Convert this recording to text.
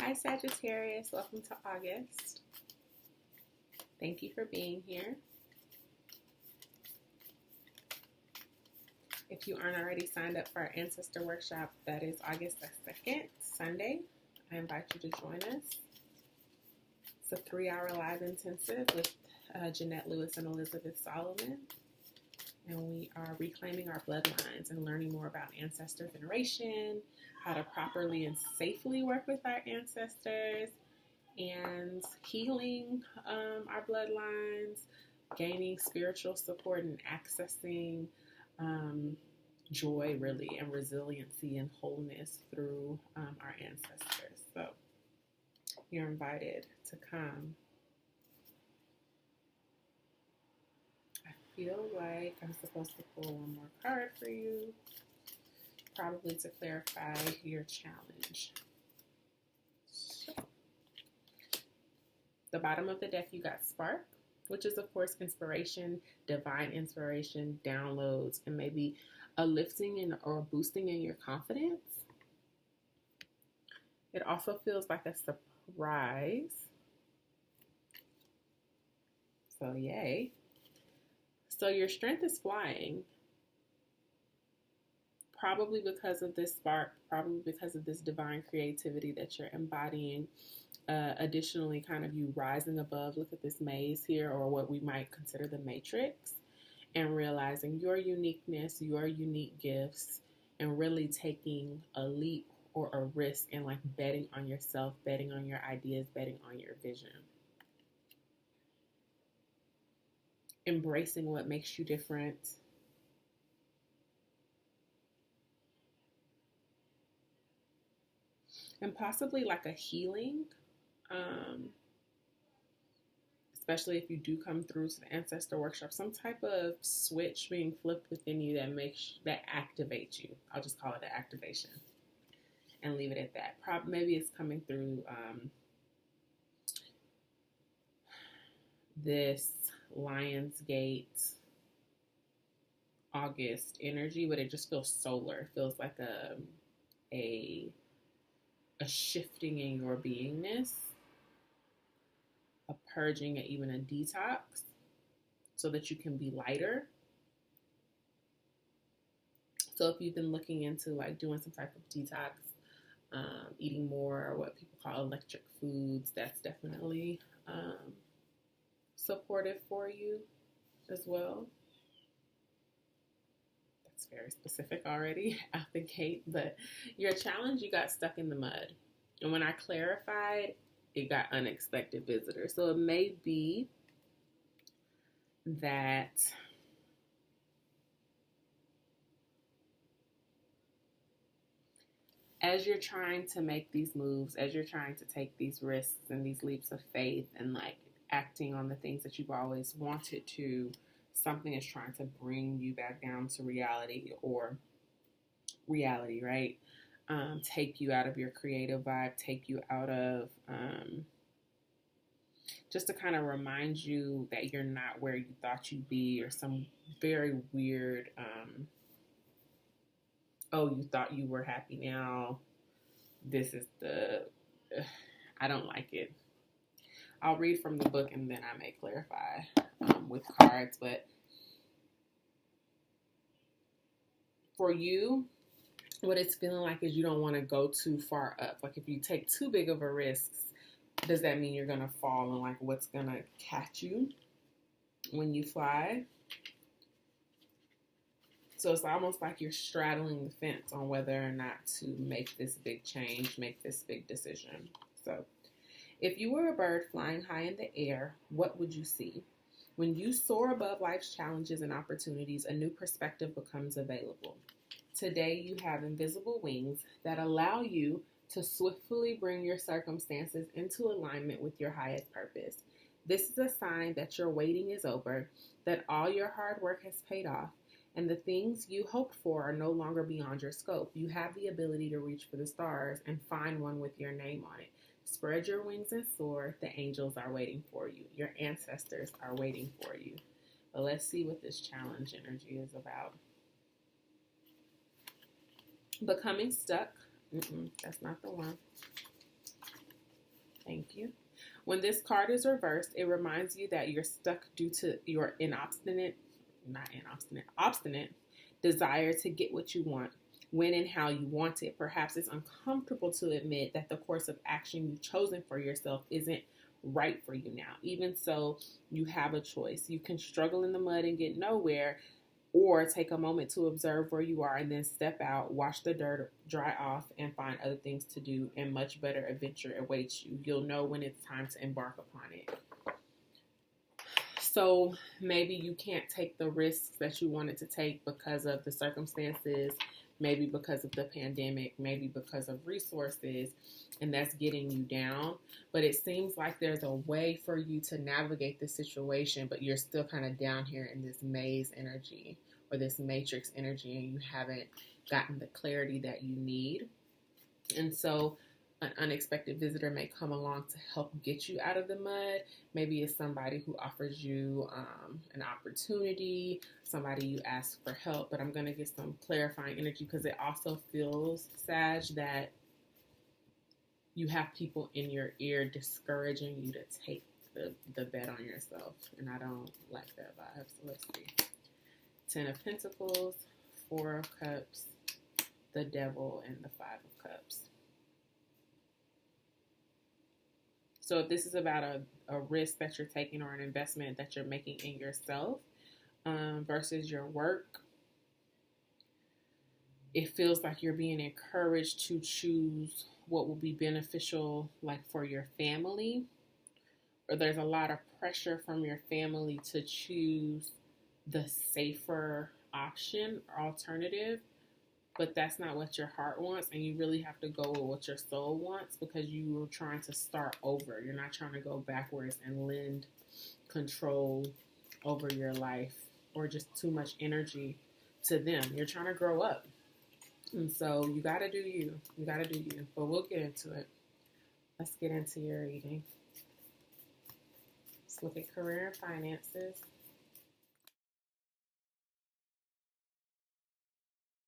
Hi Sagittarius, welcome to August. Thank you for being here. If you aren't already signed up for our Ancestor Workshop, that is August 2nd, Sunday. I invite you to join us. It's a 3-hour live intensive with Jeanette Lewis and Elizabeth Solomon. And we are reclaiming our bloodlines and learning more about ancestor veneration, how to properly and safely work with our ancestors, and healing our bloodlines, gaining spiritual support and accessing joy, really, and resiliency and wholeness through our ancestors. So you're invited to come. I feel like I'm supposed to pull one more card for you, probably to clarify your challenge. So, the bottom of the deck, you got Spark, which is, of course, inspiration, divine inspiration, downloads, and maybe a lifting or a boosting in your confidence. It also feels like a surprise. So, yay. So, your strength is flying. Probably because of this spark, probably because of this divine creativity that you're embodying. Additionally, kind of you rising above, look at this maze here, or what we might consider the matrix, and realizing your uniqueness, your unique gifts, and really taking a leap or a risk and like betting on yourself, betting on your ideas, betting on your vision. Embracing what makes you different. And possibly like a healing, especially if you do come through to the Ancestor Workshop, some type of switch being flipped within you that activates you. I'll just call it an activation and leave it at that. Maybe it's coming through this Lionsgate August energy, but it just feels solar. It feels like a shifting in your beingness, a purging, and even a detox, so that you can be lighter. So if you've been looking into like doing some type of detox, eating more, or what people call electric foods, that's definitely supportive for you as well. That's very specific already out the gate, but your challenge, you got stuck in the mud. And when I clarified, it got unexpected visitors. So it may be that as you're trying to make these moves, as you're trying to take these risks and these leaps of faith and like acting on the things that you've always wanted to, something is trying to bring you back down to reality, right? Take you out of your creative vibe, take you out of, just to kind of remind you that you're not where you thought you'd be, or some very weird, oh, you thought you were happy now. This is I don't like it. I'll read from the book and then I may clarify with cards, but for you, what it's feeling like is you don't want to go too far up. Like if you take too big of a risk, does that mean you're going to fall, and like what's going to catch you when you fly? So it's almost like you're straddling the fence on whether or not to make this big change, make this big decision. So if you were a bird flying high in the air, what would you see? When you soar above life's challenges and opportunities, a new perspective becomes available. Today, you have invisible wings that allow you to swiftly bring your circumstances into alignment with your highest purpose. This is a sign that your waiting is over, that all your hard work has paid off, and the things you hoped for are no longer beyond your scope. You have the ability to reach for the stars and find one with your name on it. Spread your wings and soar. The angels are waiting for you. Your ancestors are waiting for you. But let's see what this challenge energy is about. Becoming stuck. That's not the one. When this card is reversed, it reminds you that you're stuck due to your obstinate desire to get what you want, when and how you want it. Perhaps it's uncomfortable to admit that the course of action you've chosen for yourself isn't right for you now. Even so, you have a choice. You can struggle in the mud and get nowhere, or take a moment to observe where you are and then step out, watch the dirt dry off, and find other things to do, and much better adventure awaits you. You'll know when it's time to embark upon it. So maybe you can't take the risks that you wanted to take because of the circumstances, maybe because of the pandemic, maybe because of resources, and that's getting you down. But it seems like there's a way for you to navigate the situation, but you're still kind of down here in this maze energy or this matrix energy, and you haven't gotten the clarity that you need. And so an unexpected visitor may come along to help get you out of the mud. Maybe it's somebody who offers you an opportunity, somebody you ask for help. But I'm going to get some clarifying energy because it also feels, Sag, that you have people in your ear discouraging you to take the bet on yourself. And I don't like that vibe. So let's see. 10 of Pentacles, 4 of Cups, the Devil, and the 5 of Cups. So if this is about a risk that you're taking or an investment that you're making in yourself versus your work, it feels like you're being encouraged to choose what will be beneficial, like for your family, or there's a lot of pressure from your family to choose the safer option or alternative. But that's not what your heart wants, and you really have to go with what your soul wants because you were trying to start over. You're not trying to go backwards and lend control over your life or just too much energy to them. You're trying to grow up. And so you got to do you. You got to do you. But we'll get into it. Let's get into your reading. Let's look at career and finances.